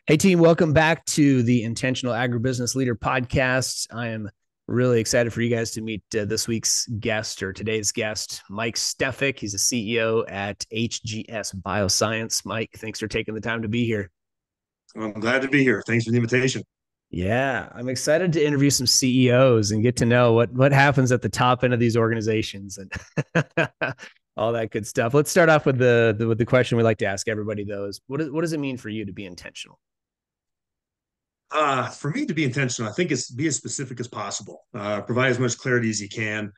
Hey, team, welcome back to the Intentional Agribusiness Leader podcast. I am really excited for you guys to meet this week's guest or today's guest, Mike Steffeck. He's a CEO at HGS BioScience. Mike, thanks for taking the time to be here. I'm glad to be here. Thanks for the invitation. Yeah, I'm excited to interview some CEOs and get to know what happens at the top end of these organizations and all that good stuff. Let's start off with the question we like to ask everybody, though, is what does it mean for you to be intentional? For me to be intentional, I think it's be as specific as possible. Provide as much clarity as you can,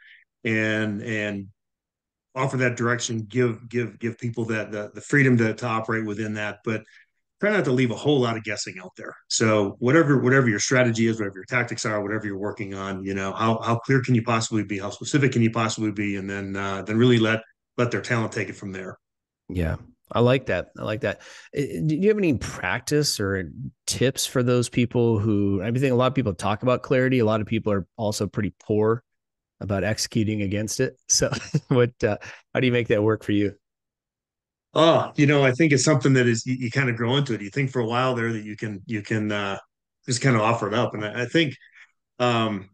and offer that direction. Give people that the freedom to operate within that, but try not to leave a whole lot of guessing out there. So whatever your strategy is, whatever your tactics are, whatever you're working on, how clear can you possibly be? How specific can you possibly be? And then really let their talent take it from there. Yeah, I like that. I like that. Do you have any practice or tips for those people who I think a lot of people talk about clarity. A lot of people are also pretty poor about executing against it. So how do you make that work for you? Oh, I think it's something that is you kind of grow into it. You think for a while there that you can just kind of offer it up. And I think um,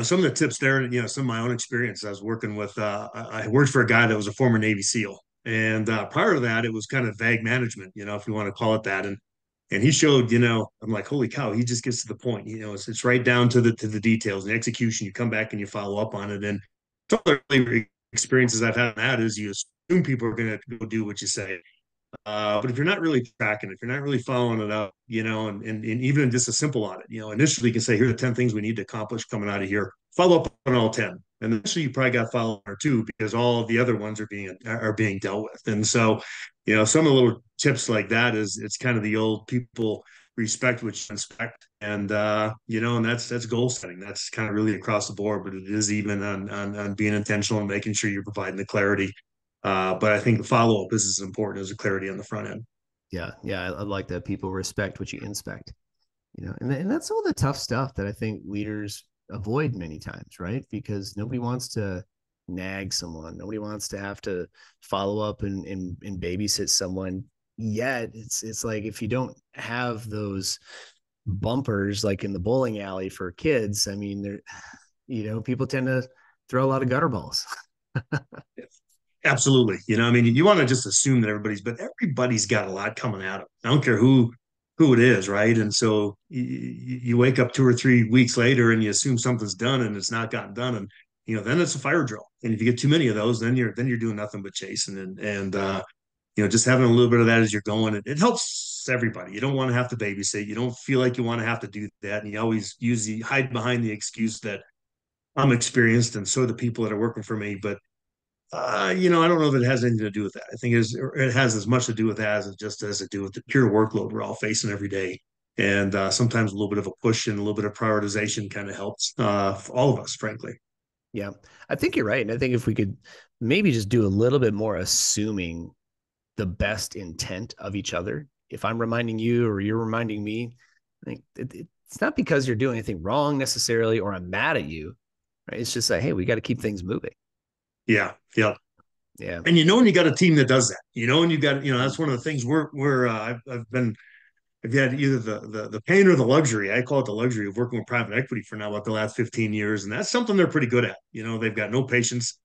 some of the tips there, some of my own experience. I was working with I worked for a guy that was a former Navy SEAL. And prior to that, it was kind of vague management, if you want to call it that. And he showed, I'm like, holy cow, he just gets to the point. It's right down to the details and the execution. You come back and you follow up on it. And some of the early experiences I've had on that is you assume people are going to go do what you say. But if you're not really tracking, if you're not really following it up, and even in just a simple audit, initially you can say, here are the 10 things we need to accomplish coming out of here. Follow up on all 10. And eventually you probably got to follow one or two because all of the other ones are being dealt with. And so, some of the little tips like that is it's kind of the old people respect what you inspect. And that's goal setting. That's kind of really across the board, but it is even on being intentional and making sure you're providing the clarity but I think the follow up is as important as the clarity on the front end. Yeah, yeah, I like that people respect what you inspect. And that's all the tough stuff that I think leaders avoid many times, right? Because nobody wants to nag someone, nobody wants to have to follow up and babysit someone. Yet it's like if you don't have those bumpers like in the bowling alley for kids, I mean, people tend to throw a lot of gutter balls. Absolutely. I mean, you want to just assume that everybody's got a lot coming at them. I don't care who it is, right? And so you wake up 2 or 3 weeks later and you assume something's done and it's not gotten done, and then it's a fire drill. And if you get too many of those, then you're doing nothing but chasing and just having a little bit of that as you're going, it helps everybody. You don't want to have to babysit. You don't feel like you want to have to do that, and you always hide behind the excuse that I'm experienced and so are the people that are working for me, but I don't know if it has anything to do with that. I think it has as much to do with that as it just has to do with the pure workload we're all facing every day. And sometimes a little bit of a push and a little bit of prioritization kind of helps for all of us, frankly. Yeah, I think you're right. And I think if we could maybe just do a little bit more assuming the best intent of each other. If I'm reminding you or you're reminding me, I think it's not because you're doing anything wrong necessarily or I'm mad at you. Right? It's just like, hey, we got to keep things moving. Yeah, yeah. Yeah. And when you got a team that does that, and you got, that's one of the things I've had either the pain or the luxury. I call it the luxury of working with private equity for now about the last 15 years. And that's something they're pretty good at. They've got no patience,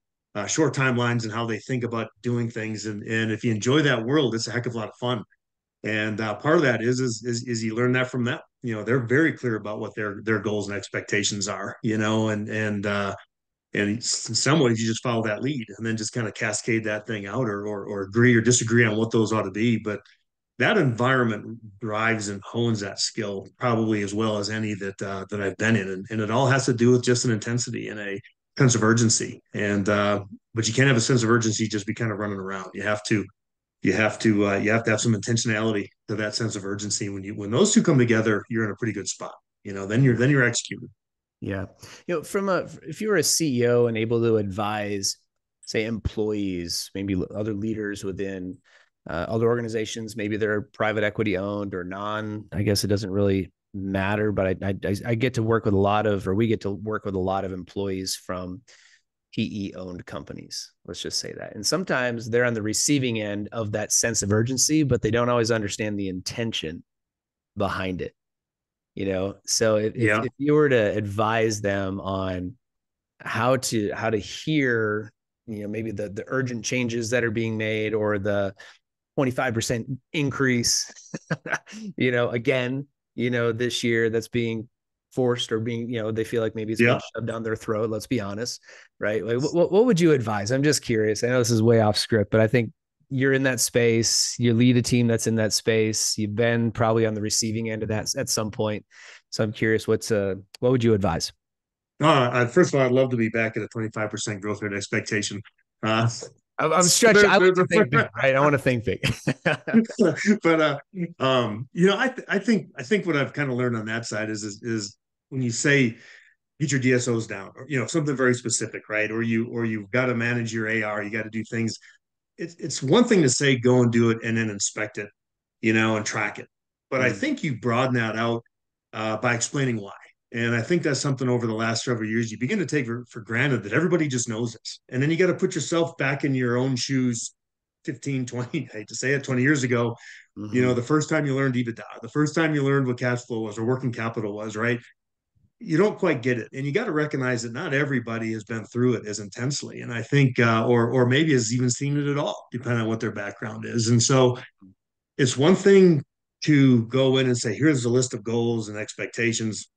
short timelines and how they think about doing things. And if you enjoy that world, it's a heck of a lot of fun. And part of that is you learn that from them. They're very clear about what their goals and expectations are, and in some ways you just follow that lead and then just kind of cascade that thing out or agree or disagree on what those ought to be. But that environment drives and hones that skill probably as well as any that I've been in, and it all has to do with just an intensity and a sense of urgency. And but you can't have a sense of urgency just be kind of running around. You have to have some intentionality to that sense of urgency. When those two come together, you're in a pretty good spot. Then you're executed. Yeah. If you were a CEO and able to advise, say, employees, maybe other leaders within other organizations, maybe they're private equity owned or non, I guess it doesn't really matter, but I get to work with a lot of, or we get to work with a lot of employees from PE owned companies. Let's just say that. And sometimes they're on the receiving end of that sense of urgency, but they don't always understand the intention behind it, you know? So Yeah. if you were to advise them on how to hear, you know, maybe the urgent changes that are being made, or the 25% increase, you know, again, you know, this year that's being forced, or being, you know, they feel like maybe it's being Yeah. shoved down their throat. Let's be honest, right? Like, what would you advise? I'm just curious. I know this is way off script, but I think you're in that space. You lead a team that's in that space. You've been probably on the receiving end of that at some point. So I'm curious, what would you advise? First of all, I'd love to be back at a 25% growth rate expectation. Uh, I'm stretching. there, I like there's to a, think big, right? I want to think big. but I think what I've kind of learned on that side is when you say get your DSOs down, or something very specific, right? Or you've got to manage your AR, you got to do things. It's one thing to say go and do it and then inspect it, and track it. But I Mm, think you broaden that out by explaining why. And I think that's something over the last several years you begin to take for granted that everybody just knows this. And then you got to put yourself back in your own shoes 15, 20, I hate to say it, 20 years ago. mhm. The first time you learned EBITDA, the first time you learned what cash flow was or working capital was, right? You don't quite get it, and you got to recognize that not everybody has been through it as intensely, and I think or maybe has even seen it at all, depending on what their background is. And so it's one thing to go in and say here's a list of goals and expectations,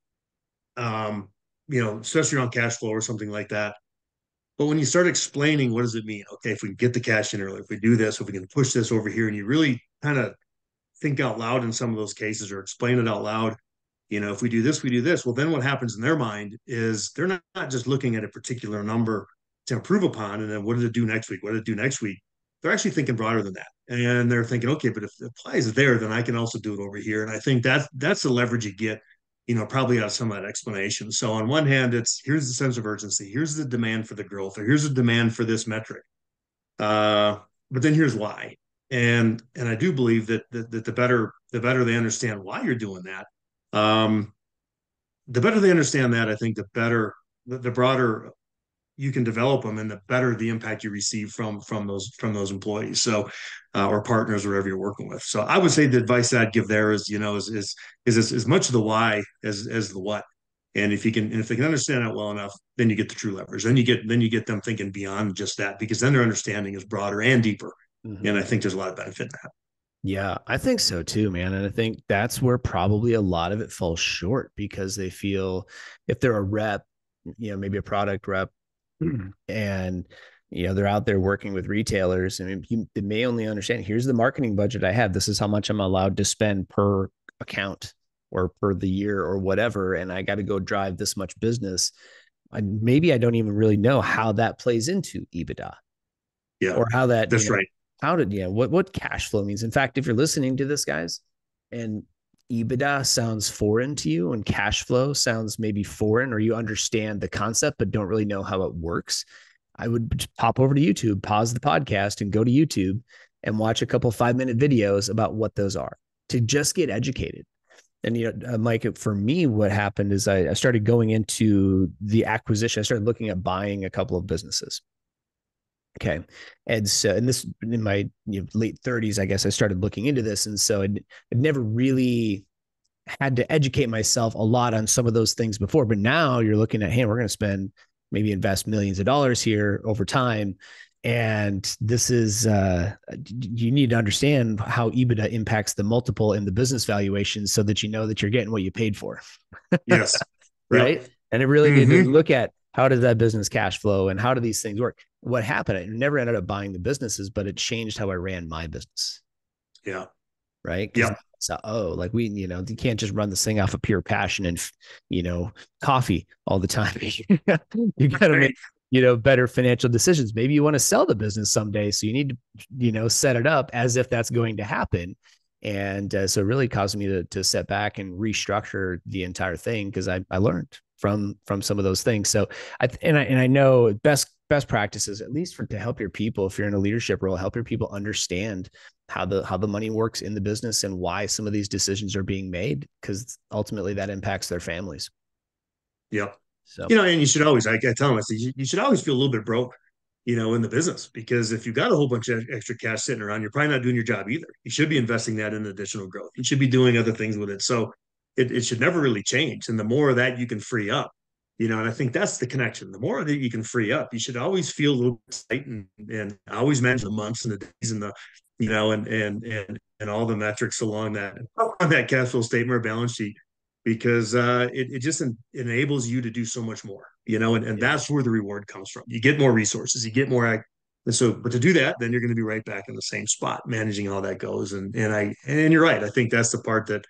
especially around cash flow or something like that. But when you start explaining what does it mean, okay, if we can get the cash in early, if we do this, if we can push this over here, and you really kind of think out loud in some of those cases or explain it out loud, if we do this, we do this. Well, then what happens in their mind is they're not just looking at a particular number to improve upon, and then what did it do next week? What did it do next week? They're actually thinking broader than that, and they're thinking, okay, but if it applies there, then I can also do it over here. And I think that's the leverage you get, probably out of some of that explanation. So on one hand, it's here's the sense of urgency, here's the demand for the growth, or here's the demand for this metric. Uh, but then here's why. And I do believe that the better they understand why you're doing that, um, the better they understand that, I think the broader you can develop them, and the better the impact you receive from those employees. So, or partners, or whatever you're working with. So, I would say the advice that I'd give there is, is as much the why as the what. And if they can understand that well enough, then you get the true leverage. Then you get them thinking beyond just that, because then their understanding is broader and deeper. And Mhm. I think there's a lot of benefit in that. Yeah, I think so too, man. And I think that's where probably a lot of it falls short, because they feel if they're a rep, you know, maybe a product rep, and you know they're out there working with retailers. I mean, they may only understand, here's the marketing budget I have. This is how much I'm allowed to spend per account or per the year or whatever, and I got to go drive this much business. Maybe I don't even really know how that plays into EBITDA, Yeah, or how that, you that's know, right. how did, you know, what cash flow means. In fact, if you're listening to this, guys, and EBITDA sounds foreign to you and cash flow sounds maybe foreign, or you understand the concept but don't really know how it works, I would pop over to YouTube, pause the podcast, and go to YouTube and watch a couple 5-minute videos about what those are, to just get educated. And, you know, Mike, for me, what happened is I started going into the acquisition. I started looking at buying a couple of businesses. Okay. And so, and this in my, you know, late 30s, I guess I started looking into this. And so I'd never really had to educate myself a lot on some of those things before. But now you're looking at, hey, we're going to spend, maybe invest millions of dollars here over time. And this is, you need to understand how EBITDA impacts the multiple in the business valuation, so that you know that you're getting what you paid for. Yes. Yep. Right. And it really need to Mm-hmm. look at, how does that business cash flow and how do these things work? What happened? I never ended up buying the businesses, but it changed how I ran my business. Yeah. Right. Because Yep. so, like we, you know, you can't just run this thing off of pure passion and, you know, coffee all the time. You got to Right. make, you know, better financial decisions. Maybe you want to sell the business someday. So you need to, you know, set it up as if that's going to happen. And so it really caused me to step back and restructure the entire thing, because I learned from some of those things. So I know best practices, at least to help your people, if you're in a leadership role, help your people understand how the money works in the business and why some of these decisions are being made, because ultimately that impacts their families. Yep. So And you should always, I tell them, I say, you should always feel a little bit broke, in the business. Because if you've got a whole bunch of extra cash sitting around, you're probably not doing your job either. You should be investing that in additional growth. You should be doing other things with it. So it should never really change. And the more of that you can free up, and I think that's the connection. The more that you can free up, you should always feel a little tight and always manage the months and the days and the, and all the metrics along that on that cash flow statement or balance sheet, because it just enables you to do so much more, and Yeah. that's where the reward comes from. You get more resources, you get more. And so, but to do that, then you're going to be right back in the same spot, managing how that goes. And you're right. I think that's the part that,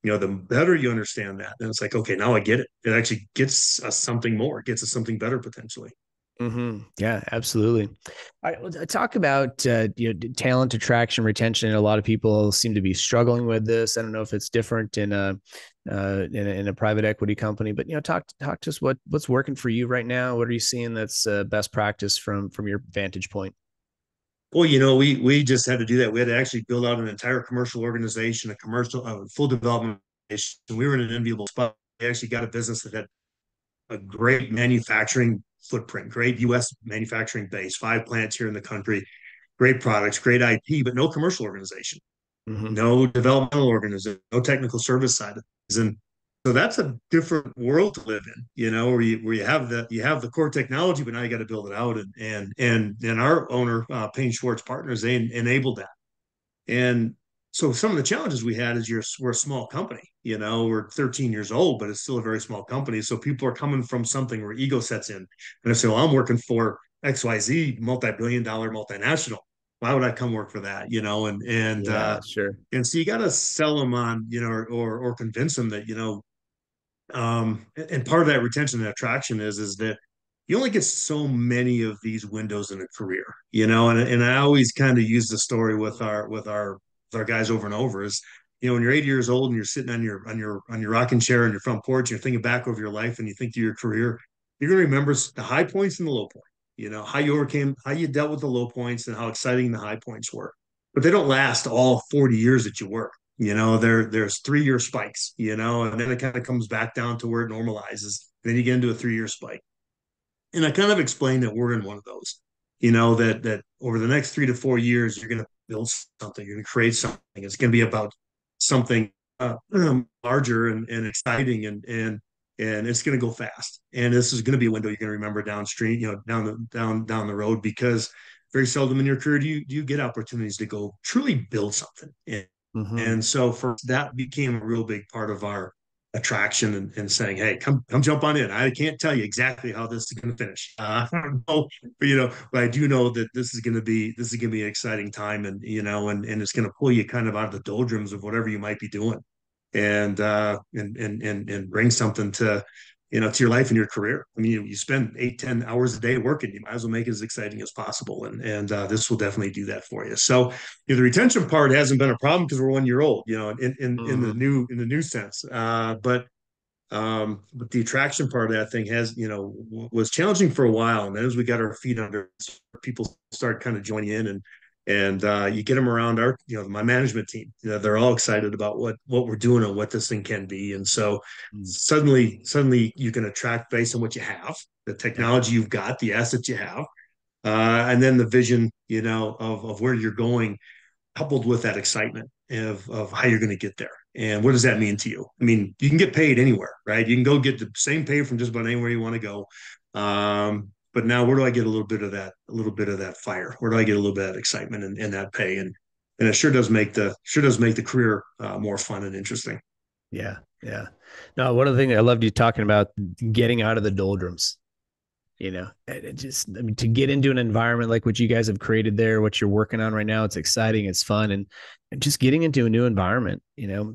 the better you understand that, then it's like, okay, now I get it. It actually gets us something more, it gets us something better potentially. Yeah, absolutely. All right, well, talk about talent attraction, retention. A lot of people seem to be struggling with this. I don't know if it's different in a private equity company, but talk to us what's working for you right now. What are you seeing that's best practice from your vantage point? Well, we just had to do that. We had to actually build out an entire commercial organization, a commercial, full development. We were in an enviable spot. We actually got a business that had a great manufacturing footprint, great U.S. manufacturing base, 5 plants here in the country, great products, great IP, but no commercial organization, Mm-hmm. no developmental organization, no technical service side of things. And so that's a different world to live in, where you have the core technology, but now you got to build it out. And our owner, Payne Schwartz Partners, they enabled that. And so some of the challenges we had is we're a small company, we're 13 years old, but it's still a very small company. So people are coming from something where ego sets in. And I say, well, I'm working for XYZ multi-billion-dollar multinational. Why would I come work for that? Yeah, sure. And so you got to sell them on, or convince them that, and part of that retention and attraction is that you only get so many of these windows in a career, and I always kind of use the story with our guys over and over is, when you're 80 years old and you're sitting on your rocking chair on your front porch, and you're thinking back over your life and you think to your career, you're going to remember the high points and the low point, how you overcame, how you dealt with the low points and how exciting the high points were. But they don't last all 40 years that you work. There's 3-year spikes, and then it kind of comes back down to where it normalizes. Then you get into a 3-year spike. And I kind of explained that we're in one of those, that over the next 3 to 4 years, you're going to build something, you're going to create something. It's going to be about something larger and exciting, and it's going to go fast. And this is going to be a window you're going to remember downstream, down the road, because very seldom in your career do you get opportunities to go truly build something. Mm-hmm. And so for that became a real big part of our attraction, and saying, hey, come jump on in. I can't tell you exactly how this is going to finish. But I do know that this is going to be an exciting time, and it's going to pull you kind of out of the doldrums of whatever you might be doing, and bring something to your life and your career. I mean, you spend 8-10 hours a day working, you might as well make it as exciting as possible. And this will definitely do that for you. So the retention part hasn't been a problem because we're 1 year old, in the Mm-hmm. new sense. But the attraction part of that thing was challenging for a while. And then as we got our feet under, people start kind of joining in, and you get them around my management team. They're all excited about what we're doing and what this thing can be. And so suddenly you can attract based on what you have, the Yeah. technology you've got, the assets you have, and then the vision, of where you're going, coupled with that excitement of how you're going to get there. And what does that mean to you? I mean, you can get paid anywhere, right? You can go get the same pay from just about anywhere you want to go. But now where do I get a little bit of that fire? Where do I get a little bit of that excitement and that pay? And it sure does make the career more fun and interesting. Yeah. Yeah. No, one of the things I loved you talking about getting out of the doldrums, I mean, to get into an environment like what you guys have created there, what you're working on right now, it's exciting, it's fun, and just getting into a new environment,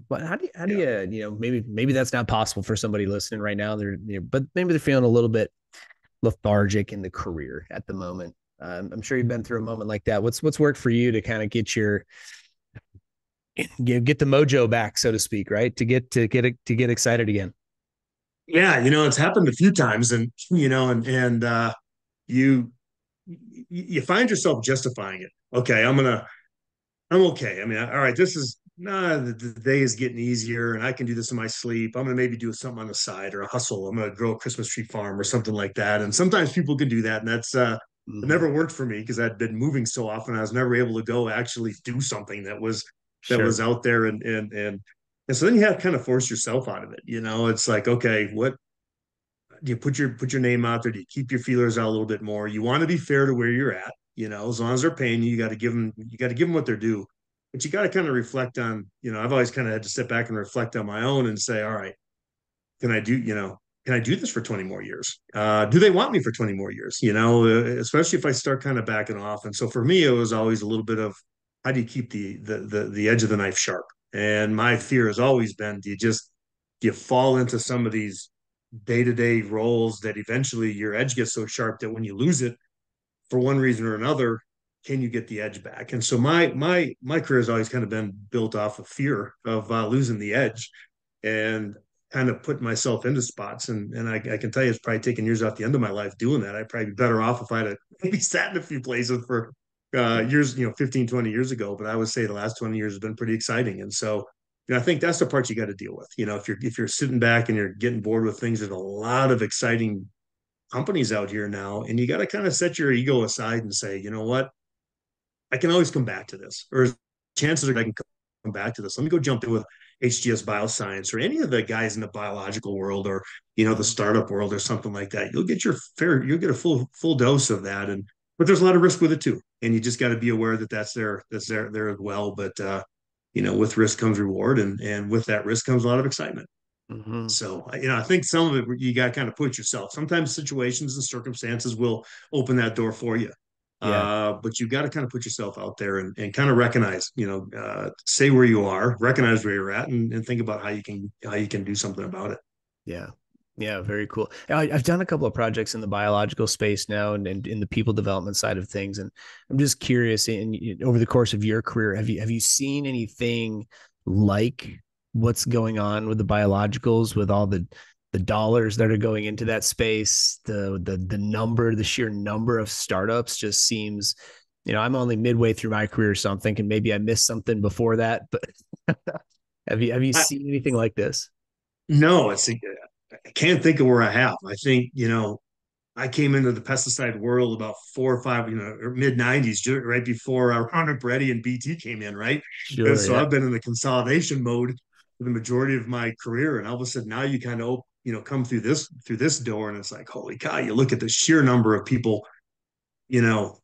but how do Yeah. maybe that's not possible for somebody listening right now. But maybe they're feeling a little bit lethargic in the career at the moment. I'm sure you've been through a moment like that. What's worked for you to kind of get the mojo back, so to speak, right? To get excited again. Yeah, it's happened a few times, and you you find yourself justifying it. Okay, I'm okay. I mean, all right, this is the day is getting easier, and I can do this in my sleep. I'm gonna maybe do something on the side or a hustle. I'm gonna grow a Christmas tree farm or something like that. And sometimes people can do that, and it never worked for me because I'd been moving so often. I was never able to go actually do something that Sure. was out there, and so then you have to kind of force yourself out of it. It's like, okay, what do you put your name out there? Do you keep your feelers out a little bit more? You want to be fair to where you're at, as long as they're paying you, you got to give them what they're due. But you got to kind of reflect on, I've always kind of had to sit back and reflect on my own and say, all right, can I do, can I do this for 20 more years? Do they want me for 20 more years? Especially if I start kind of backing off. And so for me, it was always a little bit of how do you keep the edge of the knife sharp? And my fear has always been, do you fall into some of these day-to-day roles that eventually your edge gets so sharp that when you lose it for one reason or another, can you get the edge back? And so my career has always kind of been built off of fear of losing the edge, and kind of put myself into spots. And I can tell you, it's probably taken years off the end of my life doing that. I'd probably be better off if I'd have maybe sat in a few places for years, 15, 20 years ago. But I would say the last 20 years has been pretty exciting. And so, I think that's the part you got to deal with. If you're sitting back and you're getting bored with things, there's a lot of exciting companies out here now, and you got to kind of set your ego aside and say, you know what, I can always come back to this, or chances are I can come back to this. Let me go jump in with HGS BioScience or any of the guys in the biological world, or the startup world or something like that. You'll get a full dose of that, but there's a lot of risk with it too, and you just got to be aware that that's there as well. But with risk comes reward, and with that risk comes a lot of excitement. Mm-hmm. So, I think some of it you got to kind of put yourself. Sometimes situations and circumstances will open that door for you. Yeah. But you got to kind of put yourself out there and kind of recognize, say where you are, recognize where you're at, and think about how you can do something about it. Yeah. Yeah, very cool. I've done a couple of projects in the biological space now, and in the people development side of things. And I'm just curious, over the course of your career, have you seen anything like what's going on with the biologicals, with all the dollars that are going into that space, the sheer number of startups just seems, I'm only midway through my career, so I'm thinking maybe I missed something before that. But have you I, seen anything like this? no, I can't think of where I have. I think, I came into the pesticide world about 4 or 5, mid 90s, right before Roundup Ready and BT came in, right? And Sure. so Yeah. I've been in the consolidation mode for the majority of my career. And all of a sudden now you kind of, come through this door, and it's like, holy cow, you look at the sheer number of people, you know,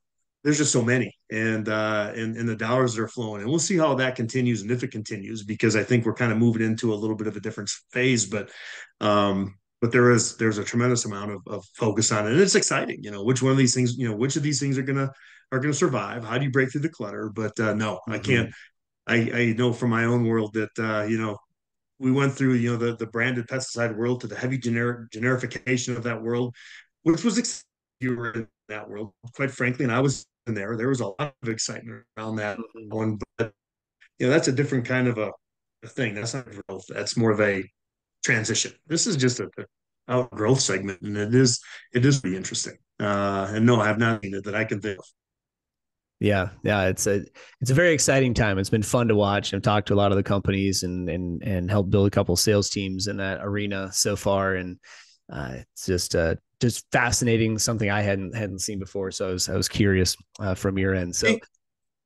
there's just so many, and the dollars that are flowing, and we'll see how that continues and if it continues, because I think we're kind of moving into a little bit of a different phase. But there's a tremendous amount of focus on it, and it's exciting. Which one of these things, which of these things are gonna survive? How do you break through the clutter? But no, I can't. Mm-hmm. I know from my own world that we went through the branded pesticide world to the heavy generification of that world, which was you were in that world, quite frankly, and I was in there. There was a lot of excitement around that Mm-hmm. one, but that's a different kind of a thing. That's not growth. That's more of a transition. This is just a outgrowth segment, and it is pretty interesting. And no, I have not seen it that I can think of. Yeah, yeah, it's a very exciting time. It's been fun to watch. I've talked to a lot of the companies and helped build a couple of sales teams in that arena so far, and it's just fascinating. Something I hadn't seen before. So I was curious from your end. So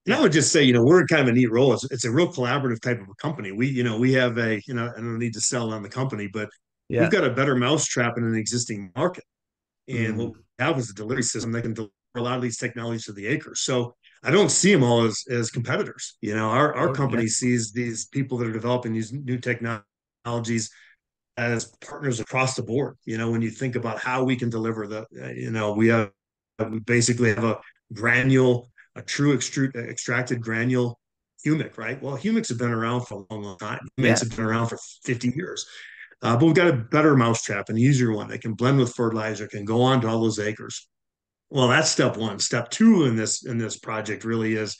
And I yeah, would just say, we're in kind of a neat role. It's a real collaborative type of a company. We have I don't need to sell on the company, but we've yeah, got a better mousetrap in an existing market. And what mm, we have is a delivery system that can deliver a lot of these technologies to the acre. So I don't see them all as competitors. Our oh yeah, company sees these people that are developing these new technologies as partners across the board. When you think about how we can deliver we basically have a true extracted granule humic, right? Well, humics have been around for a long, long time. Humates yeah, have been around for 50 years. But we've got a better mousetrap, an easier one that can blend with fertilizer, can go on to all those acres. Well, that's step one. Step two in this project really is,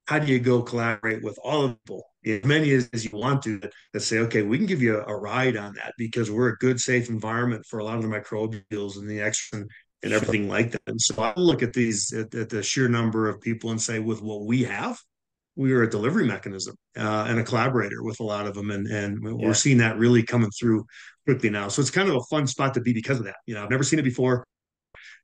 how do you go collaborate with all of the people, as many as you want to, that say, okay, we can give you a ride on that because we're a good, safe environment for a lot of the microbials and the extra and sure, everything like that. And so I look at at the sheer number of people and say, with what we have, we are a delivery mechanism and a collaborator with a lot of them, and we're yeah, seeing that really coming through quickly now. So it's kind of a fun spot to be because of that. I've never seen it before.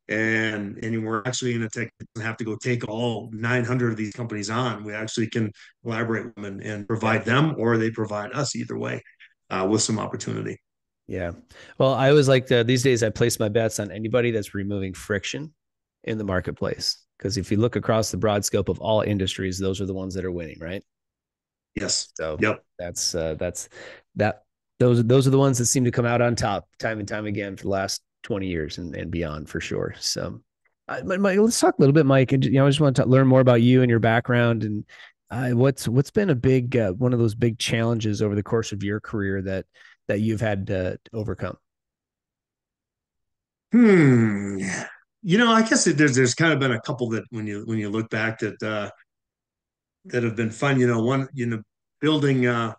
And we're actually in a tech that doesn't have to go take all 900 of these companies on. We actually can collaborate with them and Yeah. provide them, or they provide us, either way, with some opportunity. Yeah. Well, I always like these days I place my bets on anybody that's removing friction in the marketplace. Because if you look across the broad scope of all industries, those are the ones that are winning, right? Yes. So Yep. that's that those are the ones that seem to come out on top time and time again for the last 20 years and beyond for sure. So Mike, let's talk a little bit, Mike. And I just want to learn more about you and your background and what's been a big one of those big challenges over the course of your career that you've had to overcome. Hmm. I guess there's kind of been a couple that when you look back that have been fun. One, building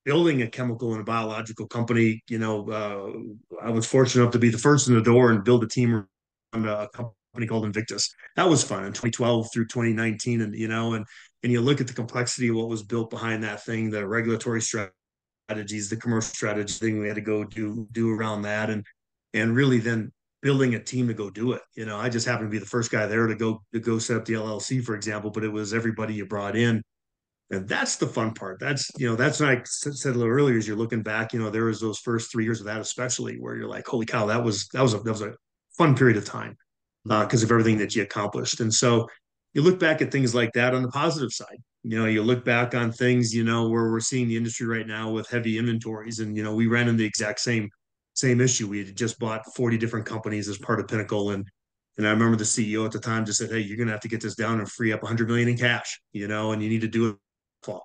building a chemical and a biological company. I was fortunate enough to be the first in the door and build a team around a company called Innvictis. That was fun in 2012 through 2019, and you look at the complexity of what was built behind that thing, the regulatory strategies, the commercial strategy thing we had to go do around that, and really then building a team to go do it. I just happened to be the first guy there to go set up the LLC, for example, but it was everybody you brought in. And that's the fun part. That's what I said a little earlier. Is you're looking back, there was those first 3 years of that, especially where you're like, holy cow, that was a fun period of time because of everything that you accomplished. And so you look back at things like that on the positive side. You look back on things, where we're seeing the industry right now with heavy inventories, and we ran into the exact same issue. We had just bought 40 different companies as part of Pinnacle, and I remember the CEO at the time just said, "Hey, you're going to have to get this down and free up 100 million in cash, and you need to do it fall."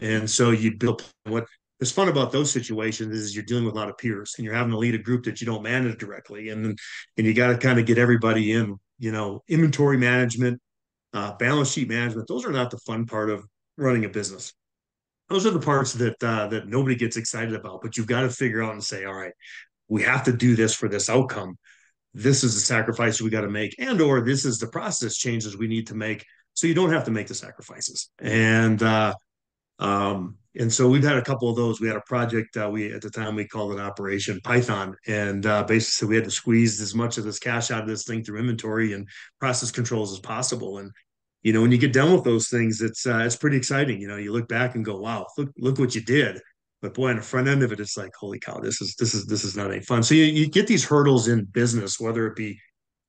And so you build what is fun about those situations is you're dealing with a lot of peers and you're having to lead a group that you don't manage directly. And you got to kind of get everybody in, inventory management, balance sheet management. Those are not the fun part of running a business. Those are the parts that nobody gets excited about, but you've got to figure out and say, all right, we have to do this for this outcome. This is the sacrifice we got to make, and/or this is the process changes we need to make so you don't have to make the sacrifices. And so we've had a couple of those. We had a project, we at the time we called it Operation Python, and basically we had to squeeze as much of this cash out of this thing through inventory and process controls as possible. And when you get done with those things, it's pretty exciting. You look back and go, wow, look what you did. But boy, on the front end of it, it's like, holy cow, this is not any fun. So you get these hurdles in business, whether it be,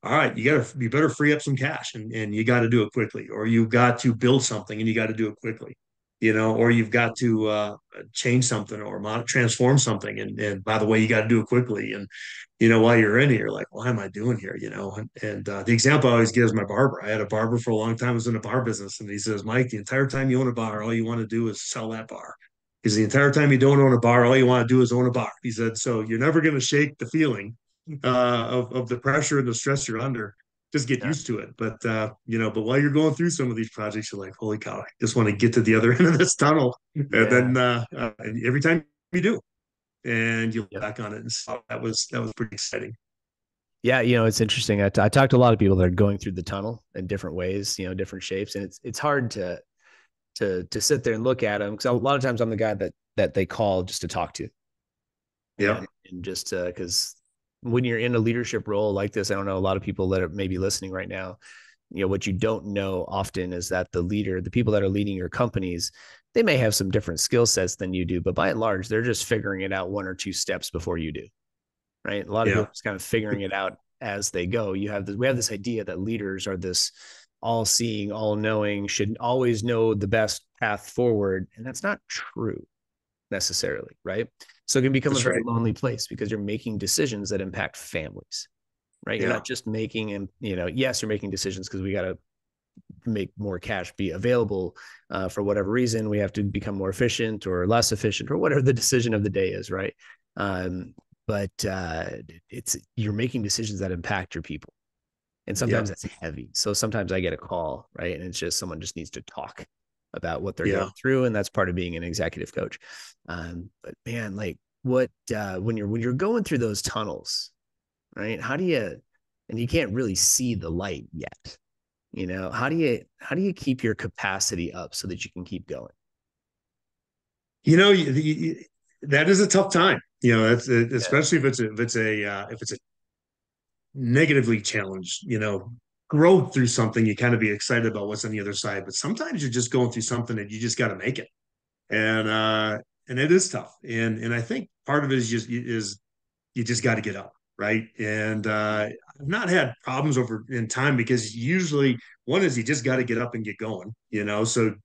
all right, you better free up some cash, and you got to do it quickly, or you've got to build something and you got to do it quickly, or you've got to change something or transform something. And by the way, you got to do it quickly. And, while you're in it, you're like, why am I doing here? And the example I always give is my barber. I had a barber for a long time, was in the bar business. And he says, Mike, the entire time you own a bar, all you want to do is sell that bar. Because the entire time you don't own a bar, all you want to do is own a bar. He said, so you're never going to shake the feeling of the pressure and the stress you're under. Just get Yeah. used to it. But while you're going through some of these projects, you're like, holy cow, I just want to get to the other end of this tunnel. And Yeah. then and every time you do, and you look Yep. back on it, and so that was pretty exciting. Yeah, it's interesting. I talked to a lot of people that are going through the tunnel in different ways, different shapes, and it's hard to sit there and look at them because a lot of times I'm the guy that they call just to talk to, Yeah. and just because when you're in a leadership role like this, I don't know a lot of people that are maybe listening right now. What you don't know often is that the people that are leading your companies, they may have some different skill sets than you do, but by and large, they're just figuring it out one or two steps before you do. Right? A lot of people Yeah. are just kind of figuring it out as they go. We have this idea that leaders are this all-seeing, all-knowing, should always know the best path forward, and that's not true necessarily, right? So it can become a That's very right. lonely place because you're making decisions that impact families, right? You're Yeah. not just making, and yes, you're making decisions because we got to make more cash be available for whatever reason. We have to become more efficient or less efficient or whatever the decision of the day is, right? But you're making decisions that impact your people, and sometimes Yeah. that's heavy. So sometimes I get a call, right, and it's just someone just needs to talk about what they're Yeah. going through, and that's part of being an executive coach. But man, like what when you're going through those tunnels, right? How do you, and you can't really see the light yet, how do you keep your capacity up so that you can keep going? You know, that is a tough time. That's Yeah. especially if it's a negatively challenged, grow through something, you kind of be excited about what's on the other side. But sometimes you're just going through something that you just got to make it. And it is tough. And I think part of it is you just got to get up, right? And I've not had problems over in time because usually one is you just got to get up and get going, So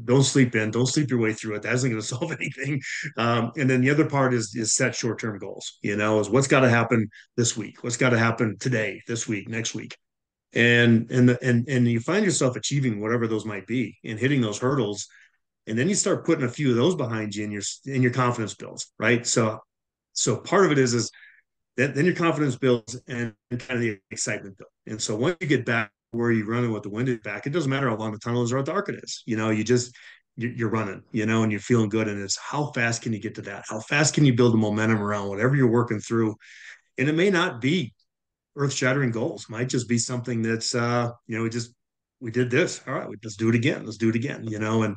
don't sleep in, don't sleep your way through it. That isn't going to solve anything. And then the other part is set short term goals. Is what's got to happen this week, what's got to happen today, this week, next week, and you find yourself achieving whatever those might be and hitting those hurdles, and then you start putting a few of those behind you, and your confidence builds, right? So part of it is then your confidence builds and kind of the excitement builds. And so once you get back where you're running with the wind at back, it doesn't matter how long the tunnel is or how dark it is. You're running, and you're feeling good. And it's how fast can you get to that? How fast can you build the momentum around whatever you're working through? And it may not be earth-shattering goals. It might just be something that's we did this. All right, let's do it again. Let's do it again. And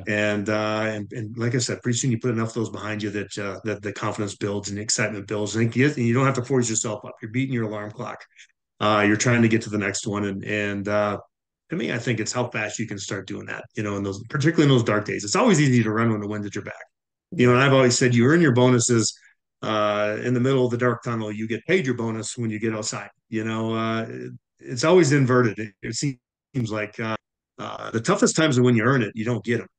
Yeah. and like I said, pretty soon you put enough of those behind you that the confidence builds and the excitement builds, and you don't have to force yourself up. You're beating your alarm clock. You're trying to get to the next one, and to me, I think it's how fast you can start doing that. In those, particularly in those dark days, it's always easy to run when the wind's at your back. Yeah. And I've always said you earn your bonuses in the middle of the dark tunnel. You get paid your bonus when you get outside. It's always inverted. It seems like the toughest times are when you earn it, you don't get them.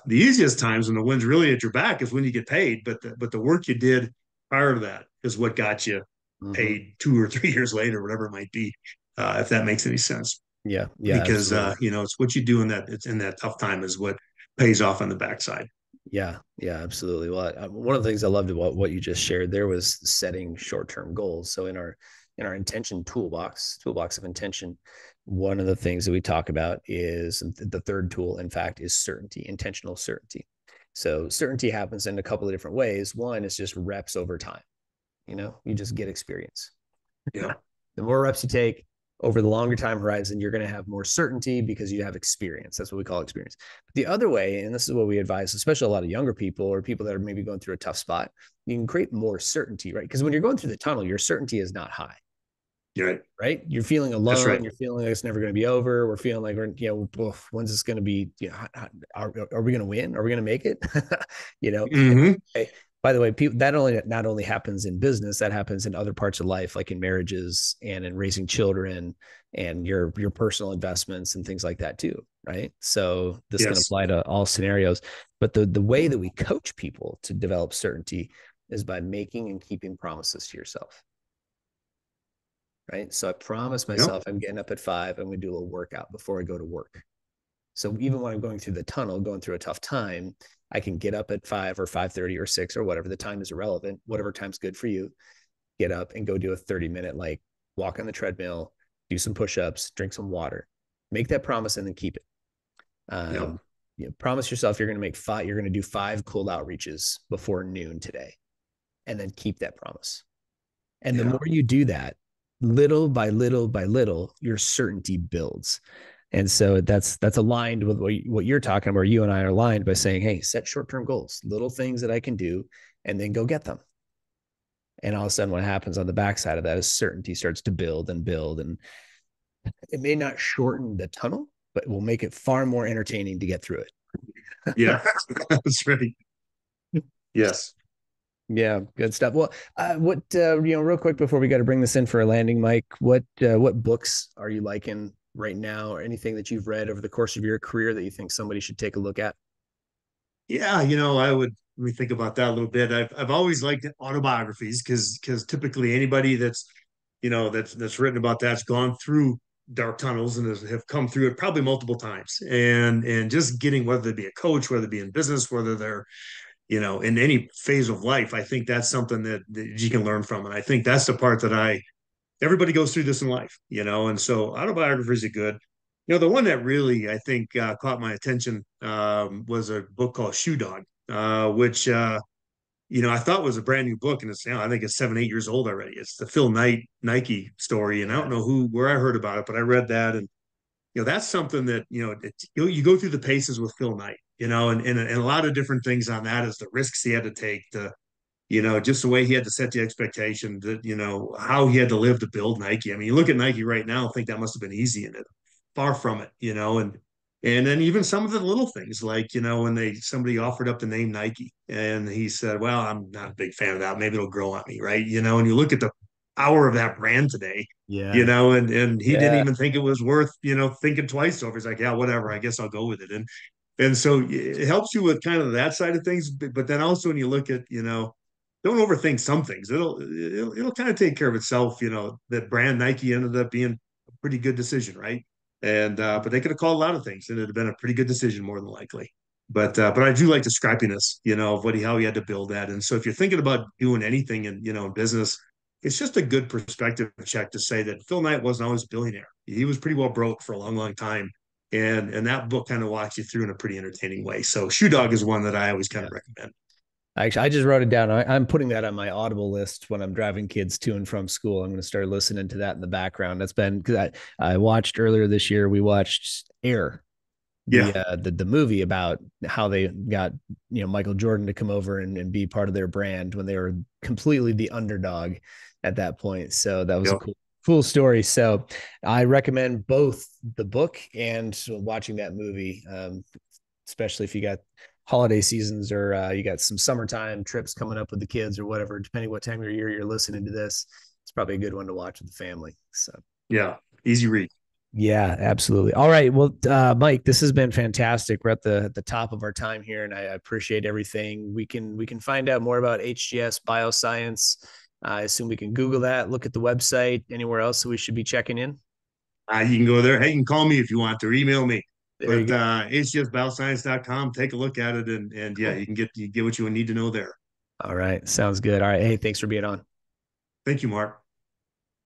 The easiest times when the wind's really at your back is when you get paid. But the work you did prior to that is what got you Mm-hmm. paid 2 or 3 years later, whatever it might be, if that makes any sense. Yeah. Yeah. Because Absolutely. it's what you do in that tough time is what pays off on the backside. Yeah, yeah, absolutely. Well, one of the things I loved about what you just shared there was setting short-term goals. So in our intention toolbox of intention, one of the things that we talk about is the third tool, in fact, is certainty, intentional certainty. So certainty happens in a couple of different ways. One is just reps over time. You just get experience. Yeah. The more reps you take over the longer time horizon, you're going to have more certainty because you have experience. That's what we call experience. But the other way, and this is what we advise, especially a lot of younger people or people that are maybe going through a tough spot, you can create more certainty, right? Because when you're going through the tunnel, your certainty is not high. You're right. Right? You're feeling That's alone. right. You're feeling like it's never going to be over. We're feeling like when's this going to be? Are we going to win? Are we going to make it? you know, Mm-hmm. by the way, people, that not only happens in business, that happens in other parts of life, like in marriages and in raising children and your personal investments and things like that too, right? So this can Yes. apply to all scenarios. But the way that we coach people to develop certainty is by making and keeping promises to yourself. Right. So I promise Yep. myself I'm getting up at 5. I'm going to do a little workout before I go to work. So even when I'm going through the tunnel, going through a tough time, I can get up at 5 or 5:30 or 6 or whatever. The time is irrelevant. Whatever time's good for you. Get up and go do a 30-minute like walk on the treadmill, do some push-ups, drink some water. Make that promise and then keep it. Yep. Promise yourself you're going to make 5. You're going to do 5 cold outreaches before noon today, and then keep that promise. And the Yeah. more you do that, little by little by little, your certainty builds. And so that's aligned with what you're talking about. You and I are aligned by saying, hey, set short-term goals, little things that I can do, and then go get them. And all of a sudden, what happens on the backside of that is certainty starts to build and build. And it may not shorten the tunnel, but it will make it far more entertaining to get through it. Yeah. That's right. Yes. Yeah, good stuff. Well, what real quick before we got to bring this in for a landing, Mike, what books are you liking right now, or anything that you've read over the course of your career that you think somebody should take a look at? Yeah, I would let me think about that a little bit. I've always liked autobiographies because typically anybody that's written about that's gone through dark tunnels and have come through it probably multiple times. And just getting, whether they be a coach, whether they be in business, whether they're in any phase of life, I think that's something that you can learn from. And I think that's the part that everybody goes through this in life, and so autobiographies are good. The one that really I think caught my attention was a book called Shoe Dog, which I thought was a brand new book, and it's I think it's 7, 8 years old already. It's the Phil Knight Nike story, and I don't Yeah. know where I heard about it, but I read that, and that's something that you go through the paces with Phil Knight, and a lot of different things on that is the risks he had to take, just the way he had to set the expectation that, how he had to live to build Nike. I mean, you look at Nike right now, think that must have been easy, and it far from it, and then even some of the little things like, when somebody offered up the name Nike and he said, well, I'm not a big fan of that. Maybe it'll grow on me, right? And you look at the power of that brand today, Yeah. and he didn't Yeah. even think it was worth, thinking twice over. He's like, yeah, whatever, I guess I'll go with it. And so it helps you with kind of that side of things. But then also when you look at, don't overthink some things. It'll kind of take care of itself. That brand Nike ended up being a pretty good decision, right? And but they could have called a lot of things, and it'd have been a pretty good decision more than likely. But I do like the scrappiness, of how he had to build that. And so if you're thinking about doing anything in business, it's just a good perspective check to say that Phil Knight wasn't always a billionaire. He was pretty well broke for a long, long time. And that book kind of walks you through in a pretty entertaining way. So Shoe Dog is one that I always kind Yeah. of recommend. Actually, I just wrote it down. I'm putting that on my Audible list when I'm driving kids to and from school. I'm going to start listening to that in the background. That's been because I watched earlier this year. We watched Air, Yeah. the movie about how they got Michael Jordan to come over and be part of their brand when they were completely the underdog at that point. So that was a Yep. cool story. So I recommend both the book and watching that movie, especially if you got holiday seasons or you got some summertime trips coming up with the kids or whatever. Depending what time of year you're listening to this, it's probably a good one to watch with the family. So. Yeah. Easy read. Yeah, absolutely. All right. Well, Mike, this has been fantastic. We're at the top of our time here, and I appreciate everything. We can find out more about HGS BioScience. I assume we can Google that, look at the website. Anywhere else that we should be checking in? You can go there. Hey, you can call me if you want to, or email me. There you But go. it's just bioscience.com. Take a look at it, and yeah, Cool. you get what you need to know there. All right. Sounds good. All right. Hey, thanks for being on. Thank you, Mark.